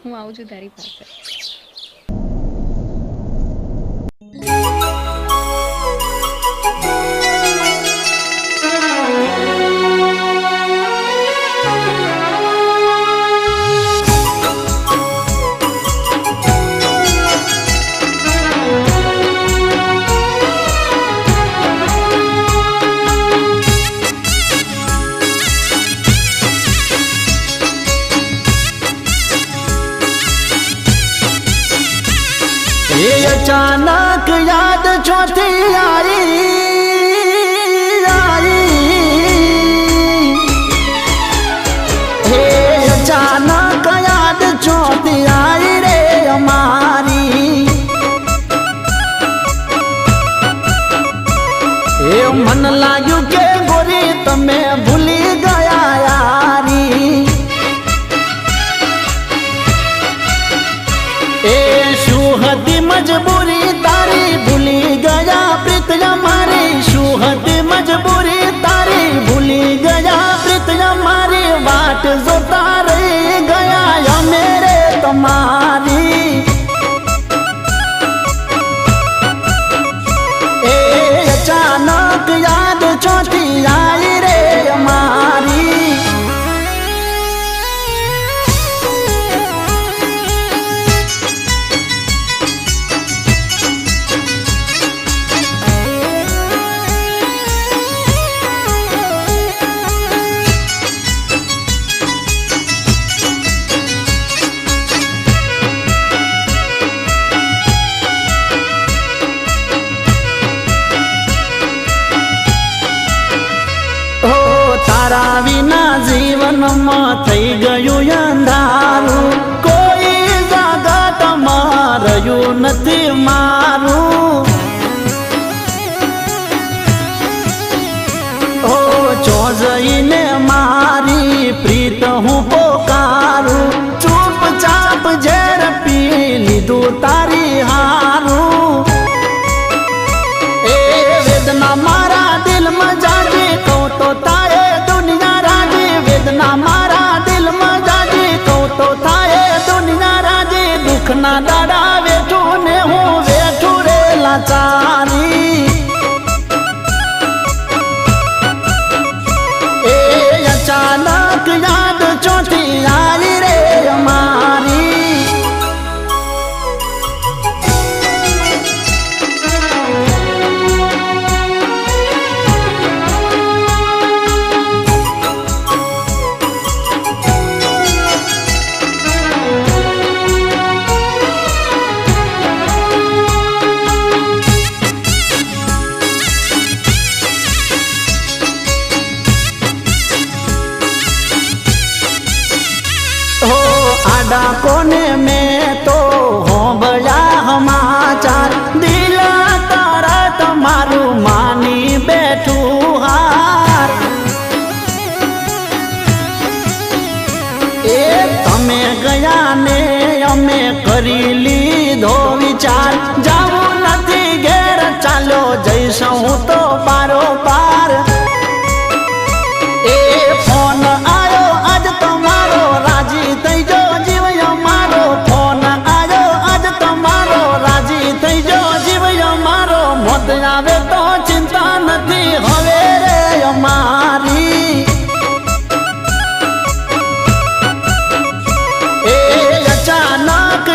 હું આવું છું તારી પાસે. अचानक याद चौथी आई हे अचानक याद चौथी आई रे हमारी ए मन लाग्यू के गोरी तमे भूली गया यारी ए शुहदी मजबूरी तारी भूली गया प्रीत हमारी शुहदी मजबूरी तारी भूली गया प्रीत हमारी बाट जोता रही गया या मेरे तुम्हारी ए अचानक याद चौथी आई रे हमारी तारा विना जीवन में थई गयु अंधारू कोई जगत में रह्यु नथी मारू ओ चोजईने मारी प्रीत हूँ पोकारू चुपचाप झेर पी लीधु तारी हारू ए वेदना मारा दिल में जागी कहूँ तो ताए वेदना मारा दिल में जागी कहूँ तो थाए दुनिया राजी दुख ना दाड़ा वेठू ने हूँ वेठू रे लाचारी ए अचानक याद चौथी आई रे हमारी आडा कोने में तो हो बया समाचार दिल तारा तमारू मानी बैठू हार ए तमे गया ने अमे करी लीधो विचार जावू नथी घेर चालो जईशू तो पारो पार ए फोन आयो आज तमारो राजी थई जो आवे तो चिंता नथी हवे रे हमारी ए अचानक